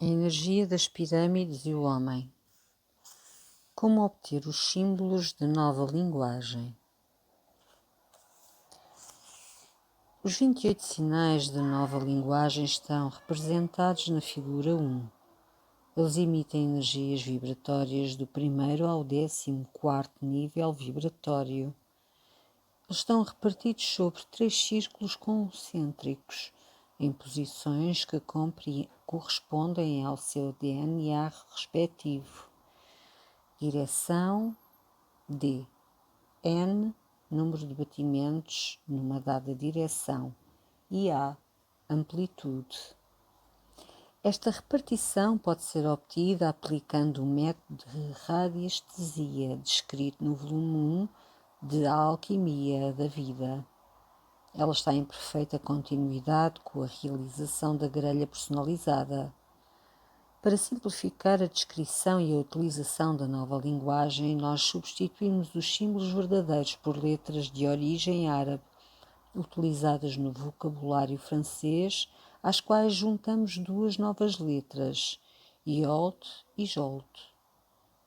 A energia das pirâmides e o homem. Como obter os símbolos de nova linguagem? Os 28 sinais de nova linguagem estão representados na figura 1. Eles emitem energias vibratórias do primeiro ao 14º nível vibratório. Eles estão repartidos sobre 3 círculos concêntricos, em posições que correspondem ao seu DNA respectivo. Direção D. N. Número de batimentos numa dada direção. E A. Amplitude. Esta repartição pode ser obtida aplicando o método de radiestesia descrito no volume 1 de A Alquimia da Vida. Ela está em perfeita continuidade com a realização da grelha personalizada. Para simplificar a descrição e a utilização da nova linguagem, nós substituímos os símbolos verdadeiros por letras de origem árabe, utilizadas no vocabulário francês, às quais juntamos 2 novas letras, Yod e Jold,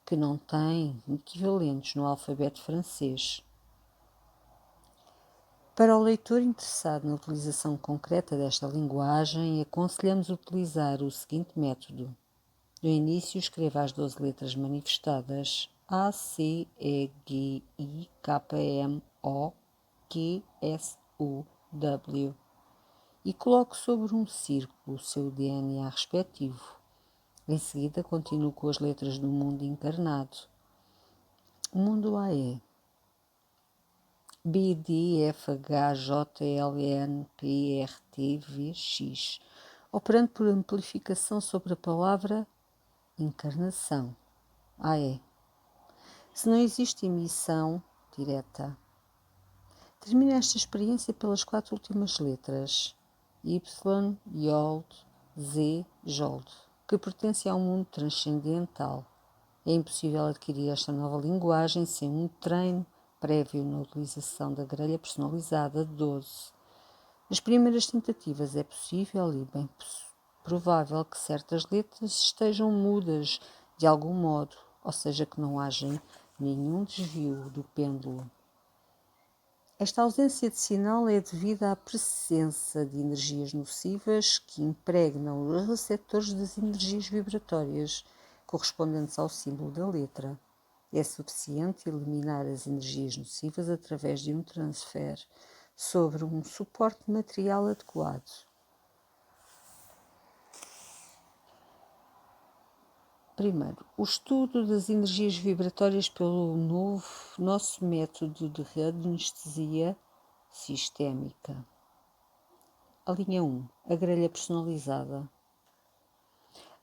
que não têm equivalentes no alfabeto francês. Para o leitor interessado na utilização concreta desta linguagem, aconselhamos utilizar o seguinte método. No início, escreva as 12 letras manifestadas A, C, E, G, I, K, M, O, Q, S, U, W e coloque sobre um círculo o seu DNA respectivo. Em seguida, continue com as letras do mundo encarnado. O mundo AE. B, D, F, H, J, L, N, P, R, T, V, X, operando por amplificação sobre a palavra encarnação. AE. Se não existe emissão direta, termine esta experiência pelas 4 últimas letras, Y, Yod, Z, Jold, que pertencem ao mundo transcendental. É impossível adquirir esta nova linguagem sem um treino prévio na utilização da grelha personalizada 12. Nas primeiras tentativas é possível e bem provável que certas letras estejam mudas de algum modo, ou seja, que não haja nenhum desvio do pêndulo. Esta ausência de sinal é devida à presença de energias nocivas que impregnam os receptores das energias vibratórias correspondentes ao símbolo da letra. É suficiente eliminar as energias nocivas através de um transfer sobre um suporte material adequado. Primeiro, o estudo das energias vibratórias pelo nosso método de radiestesia sistémica. A linha 1. A grelha personalizada.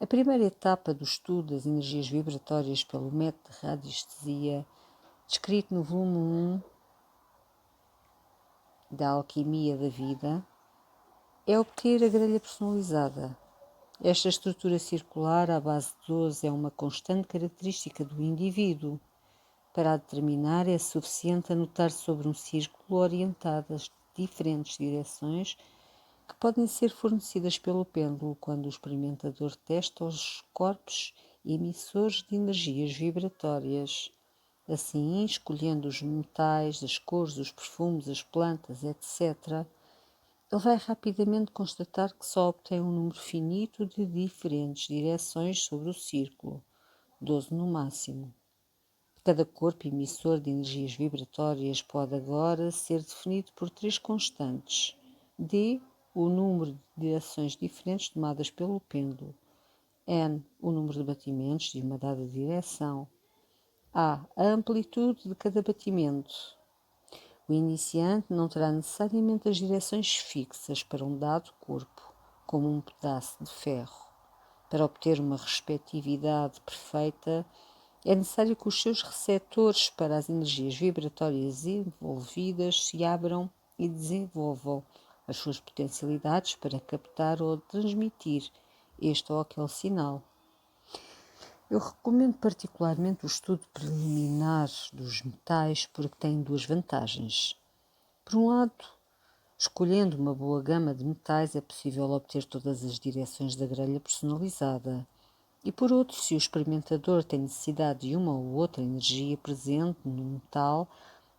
A primeira etapa do estudo das energias vibratórias pelo método de radiestesia, descrito no volume 1 da Alquimia da Vida, é obter a grelha personalizada. Esta estrutura circular à base de 12 é uma constante característica do indivíduo. Para a determinar, é suficiente anotar sobre um círculo orientadas diferentes direções que podem ser fornecidas pelo pêndulo quando o experimentador testa os corpos emissores de energias vibratórias. Assim, escolhendo os metais, as cores, os perfumes, as plantas, etc., ele vai rapidamente constatar que só obtém um número finito de diferentes direções sobre o círculo, 12 no máximo. Cada corpo emissor de energias vibratórias pode agora ser definido por 3 constantes. D, o número de direções diferentes tomadas pelo pêndulo. N, o número de batimentos de uma dada direção. A amplitude de cada batimento. O iniciante não terá necessariamente as direções fixas para um dado corpo, como um pedaço de ferro. Para obter uma respectividade perfeita, é necessário que os seus receptores para as energias vibratórias envolvidas se abram e desenvolvam as suas potencialidades para captar ou transmitir este ou aquele sinal. Eu recomendo particularmente o estudo preliminar dos metais porque tem 2 vantagens. Por um lado, Escolhendo uma boa gama de metais é possível obter todas as direções da grelha personalizada. E por outro, se o experimentador tem necessidade de uma ou outra energia presente no metal,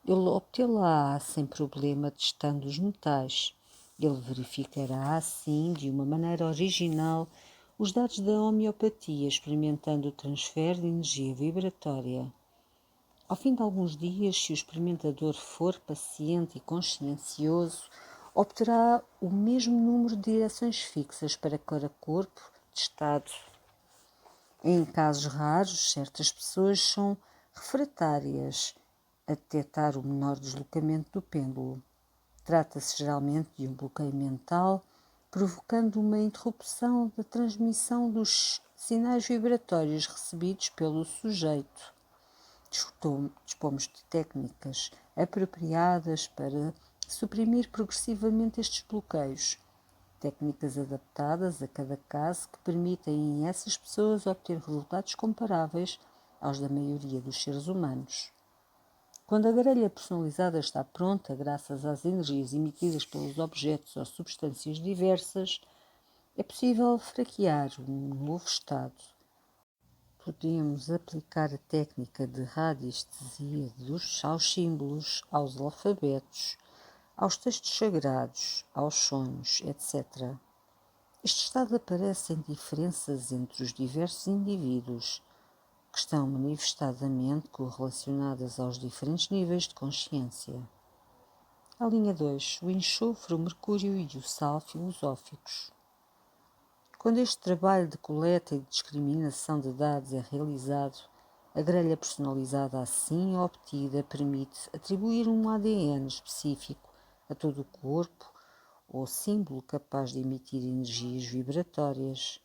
ele obtê-la sem problema testando os metais. Ele verificará assim, de uma maneira original, os dados da homeopatia, experimentando o transfer de energia vibratória. Ao fim de alguns dias, se o experimentador for paciente e consciencioso, obterá o mesmo número de direções fixas para cada corpo testado. Em casos raros, certas pessoas são refratárias a detectar o menor deslocamento do pêndulo. Trata-se geralmente de um bloqueio mental, provocando uma interrupção da transmissão dos sinais vibratórios recebidos pelo sujeito. Dispomos de técnicas apropriadas para suprimir progressivamente estes bloqueios. Técnicas adaptadas a cada caso que permitem a essas pessoas obter resultados comparáveis aos da maioria dos seres humanos. Quando a grelha personalizada está pronta, graças às energias emitidas pelos objetos ou substâncias diversas, é possível franquear um novo estado. Podemos aplicar a técnica de radiestesia aos símbolos, aos alfabetos, aos textos sagrados, aos sonhos, etc. Este estado aparece em diferenças entre os diversos indivíduos, que estão manifestadamente correlacionadas aos diferentes níveis de consciência. A linha 2. O enxofre, o mercúrio e o sal filosóficos. Quando este trabalho de coleta e de discriminação de dados é realizado, a grelha personalizada assim obtida permite atribuir um ADN específico a todo o corpo ou símbolo capaz de emitir energias vibratórias.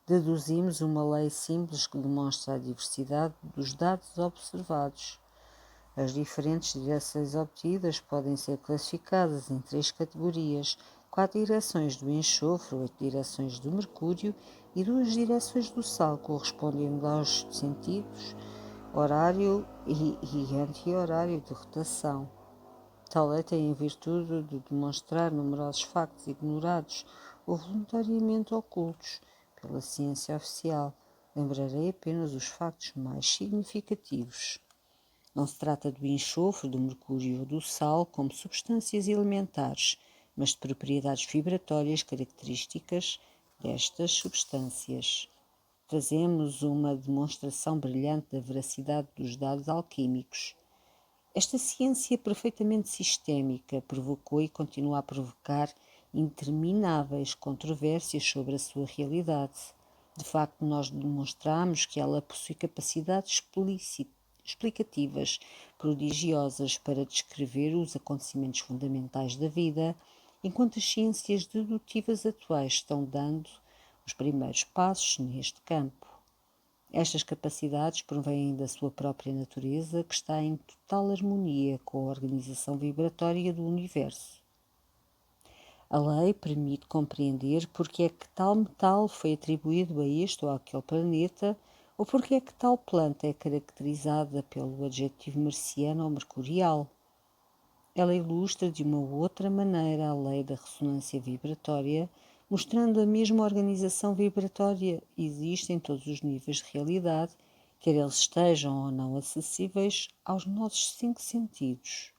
Deduzimos uma lei simples que demonstra a diversidade dos dados observados. As diferentes direções obtidas podem ser classificadas em 3 categorias: 4 direções do enxofre, 8 direções do mercúrio e 2 direções do sal, correspondendo aos sentidos, horário e anti-horário de rotação. Tal lei tem a virtude de demonstrar numerosos factos ignorados ou voluntariamente ocultos pela ciência oficial. Lembrarei apenas os factos mais significativos. Não se trata do enxofre, do mercúrio ou do sal como substâncias elementares, mas de propriedades vibratórias características destas substâncias. Trazemos uma demonstração brilhante da veracidade dos dados alquímicos. Esta ciência perfeitamente sistémica provocou e continua a provocar intermináveis controvérsias sobre a sua realidade. De facto, nós demonstramos que ela possui capacidades explicativas prodigiosas para descrever os acontecimentos fundamentais da vida, enquanto as ciências dedutivas atuais estão dando os primeiros passos neste campo. Estas capacidades provêm da sua própria natureza, que está em total harmonia com a organização vibratória do universo. A lei permite compreender porque é que tal metal foi atribuído a este ou àquele planeta, ou porque é que tal planta é caracterizada pelo adjetivo marciano ou mercurial. Ela ilustra de uma outra maneira a lei da ressonância vibratória, mostrando a mesma organização vibratória existe em todos os níveis de realidade, quer eles estejam ou não acessíveis aos nossos 5 sentidos.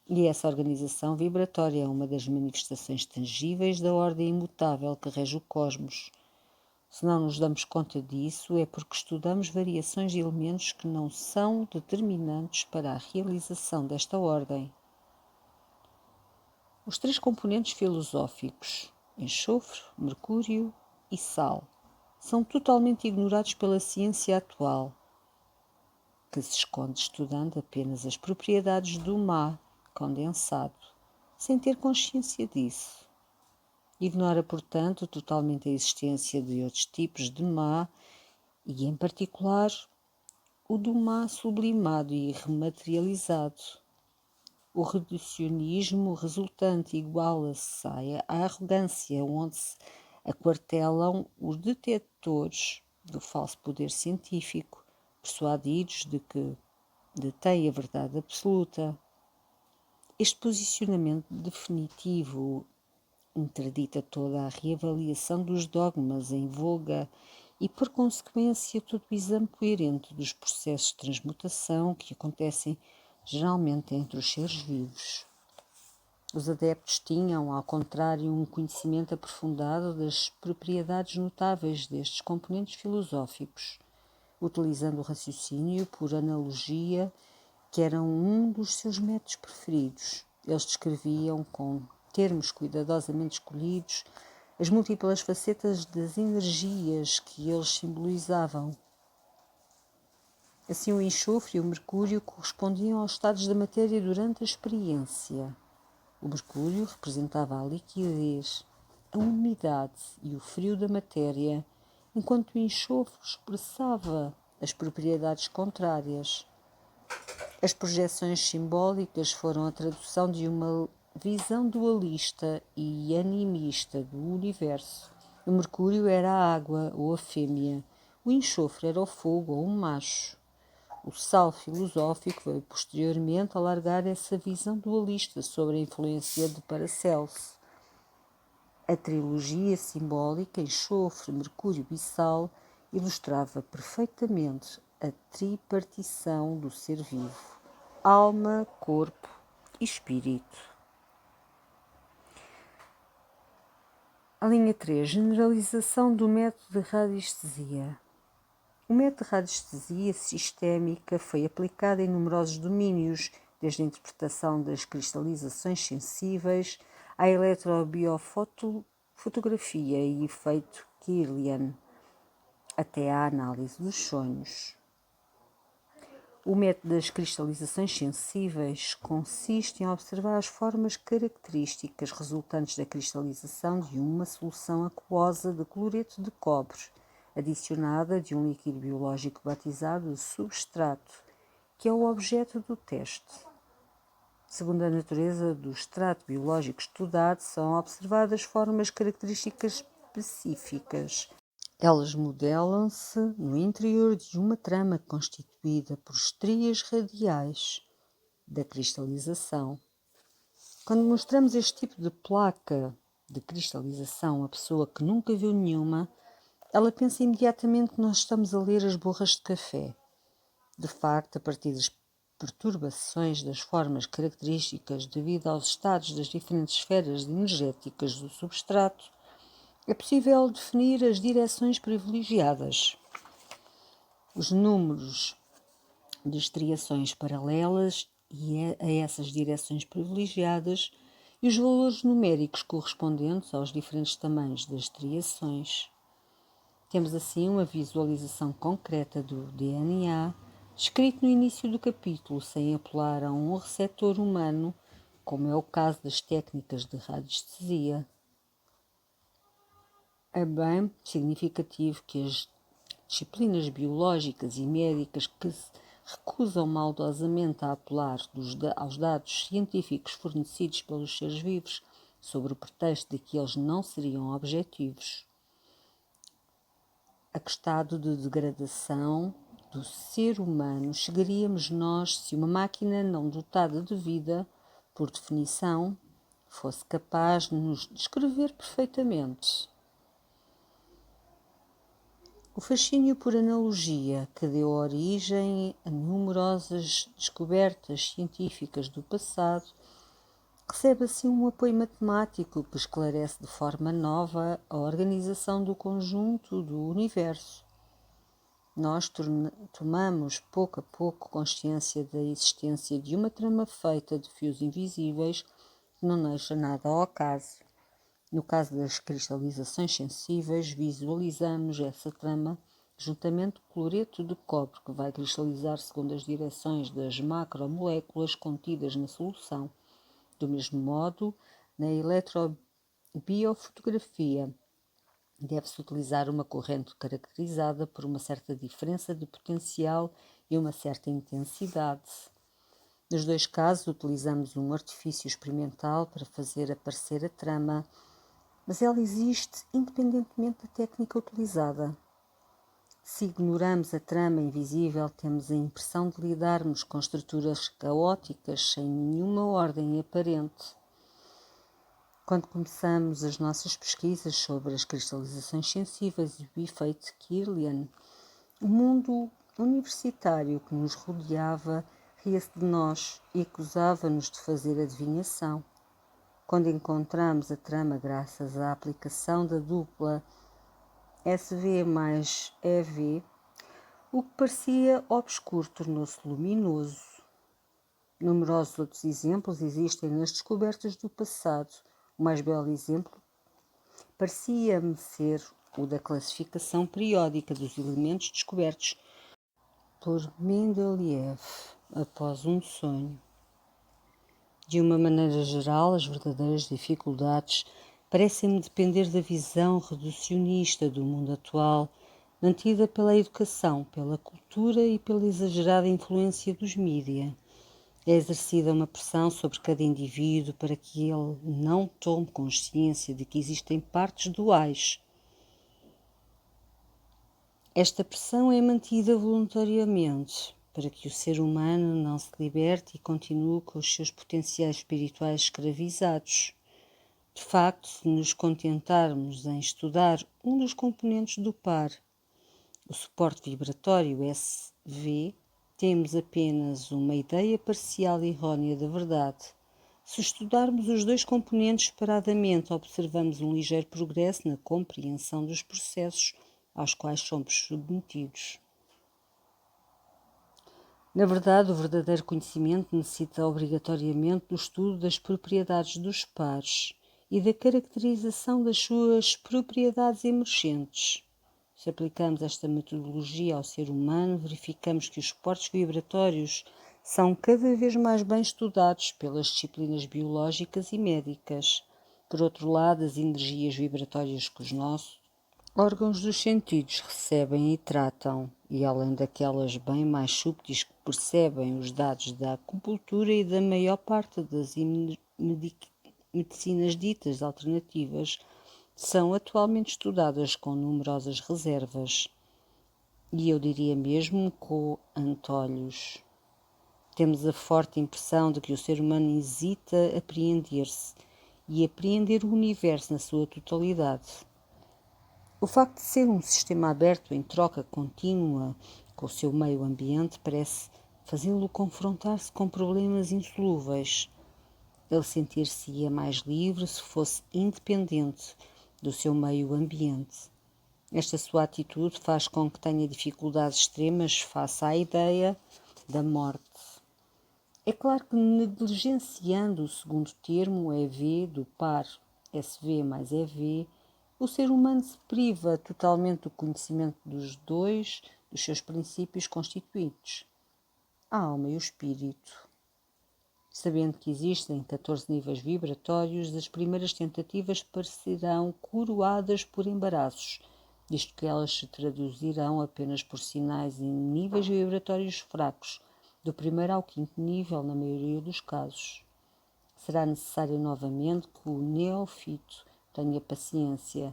E essa organização vibratória é uma das manifestações tangíveis da ordem imutável que rege o cosmos. Se não nos damos conta disso, é porque estudamos variações de elementos que não são determinantes para a realização desta ordem. Os 3 componentes filosóficos, enxofre, mercúrio e sal, são totalmente ignorados pela ciência atual, que se esconde estudando apenas as propriedades do má condensado, sem ter consciência disso. Ignora, portanto, totalmente a existência de outros tipos de má e, em particular, o do má sublimado e rematerializado. O reducionismo resultante iguala-se à arrogância, onde se aquartelam os detentores do falso poder científico, persuadidos de que detêm a verdade absoluta. Este posicionamento definitivo interdita toda a reavaliação dos dogmas em voga e, por consequência, todo o exame coerente dos processos de transmutação que acontecem geralmente entre os seres vivos. Os adeptos tinham, ao contrário, um conhecimento aprofundado das propriedades notáveis destes componentes filosóficos, utilizando o raciocínio por analogia, que era um dos seus métodos preferidos. Eles descreviam, com termos cuidadosamente escolhidos, as múltiplas facetas das energias que eles simbolizavam. Assim, o enxofre e o mercúrio correspondiam aos estados da matéria durante a experiência. O mercúrio representava a liquidez, a umidade e o frio da matéria, enquanto o enxofre expressava as propriedades contrárias. As projeções simbólicas foram a tradução de uma visão dualista e animista do universo. O mercúrio era a água ou a fêmea, o enxofre era o fogo ou o macho. O sal filosófico veio posteriormente alargar essa visão dualista sobre a influência de Paracelso. A trilogia simbólica enxofre, mercúrio e sal ilustrava perfeitamente a tripartição do ser vivo: alma, corpo e espírito. A linha 3. Generalização do método de radiestesia. O método de radiestesia sistémica foi aplicado em numerosos domínios, desde a interpretação das cristalizações sensíveis à eletrobiofotografia e efeito Kirlian, até à análise dos sonhos. O método das cristalizações sensíveis consiste em observar as formas características resultantes da cristalização de uma solução aquosa de cloreto de cobre, adicionada de um líquido biológico batizado de substrato, que é o objeto do teste. Segundo a natureza do extrato biológico estudado, são observadas formas características específicas. Elas modelam-se no interior de uma trama constituída por estrias radiais da cristalização. Quando mostramos este tipo de placa de cristalização a pessoa que nunca viu nenhuma, ela pensa imediatamente que nós estamos a ler as borras de café. De facto, a partir das perturbações das formas características devido aos estados das diferentes esferas energéticas do substrato, é possível definir as direções privilegiadas. Os números de estriações paralelas a essas direções privilegiadas e os valores numéricos correspondentes aos diferentes tamanhos das estriações. Temos assim uma visualização concreta do DNA, descrito no início do capítulo, sem apelar a um receptor humano, como é o caso das técnicas de radiestesia. É bem significativo que as disciplinas biológicas e médicas que se recusam maldosamente a apelar aos dados científicos fornecidos pelos seres vivos, sob o pretexto de que eles não seriam objetivos. A que estado de degradação do ser humano chegaríamos nós se uma máquina não dotada de vida, por definição, fosse capaz de nos descrever perfeitamente? O fascínio por analogia, que deu origem a numerosas descobertas científicas do passado, recebe assim um apoio matemático que esclarece de forma nova a organização do conjunto do universo. Nós tomamos pouco a pouco consciência da existência de uma trama feita de fios invisíveis que não deixa nada ao acaso. No caso das cristalizações sensíveis, visualizamos essa trama juntamente com o cloreto de cobre, que vai cristalizar segundo as direções das macromoléculas contidas na solução. Do mesmo modo, na eletrobiofotografia, deve-se utilizar uma corrente caracterizada por uma certa diferença de potencial e uma certa intensidade. Nos dois casos, utilizamos um artifício experimental para fazer aparecer a trama, mas ela existe independentemente da técnica utilizada. Se ignoramos a trama invisível, temos a impressão de lidarmos com estruturas caóticas sem nenhuma ordem aparente. Quando começamos as nossas pesquisas sobre as cristalizações sensíveis e o efeito Kirlian, o mundo universitário que nos rodeava ria-se de nós e acusava-nos de fazer adivinhação. Quando encontramos a trama graças à aplicação da dupla SV mais EV, o que parecia obscuro tornou-se luminoso. Numerosos outros exemplos existem nas descobertas do passado. O mais belo exemplo parecia-me ser o da classificação periódica dos elementos descobertos por Mendeleev após um sonho. De uma maneira geral, as verdadeiras dificuldades parecem-me depender da visão reducionista do mundo atual, mantida pela educação, pela cultura e pela exagerada influência dos mídia. É exercida uma pressão sobre cada indivíduo para que ele não tome consciência de que existem partes duais. Esta pressão é mantida voluntariamente, para que o ser humano não se liberte e continue com os seus potenciais espirituais escravizados. De facto, se nos contentarmos em estudar um dos componentes do par, o suporte vibratório SV, temos apenas uma ideia parcial e errônea da verdade. Se estudarmos os dois componentes separadamente, observamos um ligeiro progresso na compreensão dos processos aos quais somos submetidos. Na verdade, o verdadeiro conhecimento necessita obrigatoriamente do estudo das propriedades dos pares e da caracterização das suas propriedades emergentes. Se aplicamos esta metodologia ao ser humano, verificamos que os suportes vibratórios são cada vez mais bem estudados pelas disciplinas biológicas e médicas. Por outro lado, as energias vibratórias que os nossos órgãos dos sentidos recebem e tratam, e além daquelas bem mais subtis que percebem os dados da acupuntura e da maior parte das medicinas ditas alternativas, são atualmente estudadas com numerosas reservas, e eu diria mesmo com antolhos. Temos a forte impressão de que o ser humano hesita a apreender-se e apreender o universo na sua totalidade. O facto de ser um sistema aberto em troca contínua com o seu meio ambiente parece fazê-lo confrontar-se com problemas insolúveis. Ele sentir-se-ia mais livre se fosse independente do seu meio ambiente. Esta sua atitude faz com que tenha dificuldades extremas face à ideia da morte. É claro que, negligenciando o segundo termo, EV, do par SV mais EV, o ser humano se priva totalmente do conhecimento dos seus princípios constituintes, a alma e o espírito. Sabendo que existem 14 níveis vibratórios, as primeiras tentativas parecerão coroadas por embaraços, visto que elas se traduzirão apenas por sinais em níveis vibratórios fracos, do primeiro ao quinto nível, na maioria dos casos. Será necessário novamente que o neófito tenha paciência.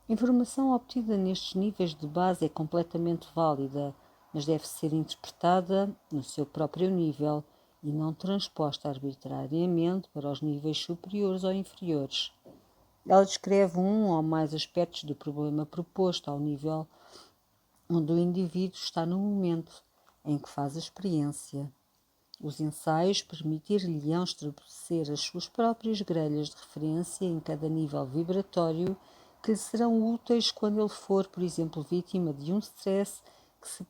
A informação obtida nestes níveis de base é completamente válida, mas deve ser interpretada no seu próprio nível e não transposta arbitrariamente para os níveis superiores ou inferiores. Ela descreve um ou mais aspectos do problema proposto ao nível onde o indivíduo está no momento em que faz a experiência. Os ensaios permitir-lhe-ão estabelecer as suas próprias grelhas de referência em cada nível vibratório que lhe serão úteis quando ele for, por exemplo, vítima de um stress que, se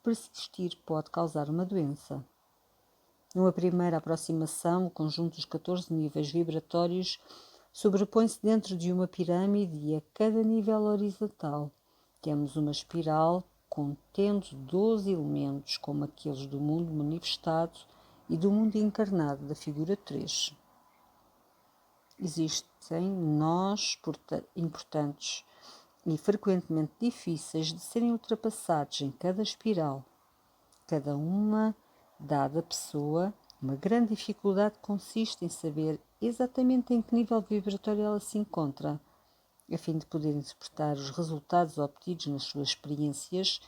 persistir, pode causar uma doença. Numa primeira aproximação, o conjunto dos 14 níveis vibratórios sobrepõe-se dentro de uma pirâmide e a cada nível horizontal temos uma espiral contendo 12 elementos, como aqueles do mundo manifestado e do mundo encarnado da figura 3. Existem nós importantes e frequentemente difíceis de serem ultrapassados em cada espiral. Cada uma dada pessoa, uma grande dificuldade consiste em saber exatamente em que nível vibratório ela se encontra. a fim de poder interpretar os resultados obtidos nas suas experiências,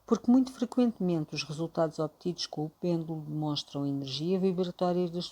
porque muito frequentemente os resultados obtidos com o pêndulo demonstram a energia vibratória das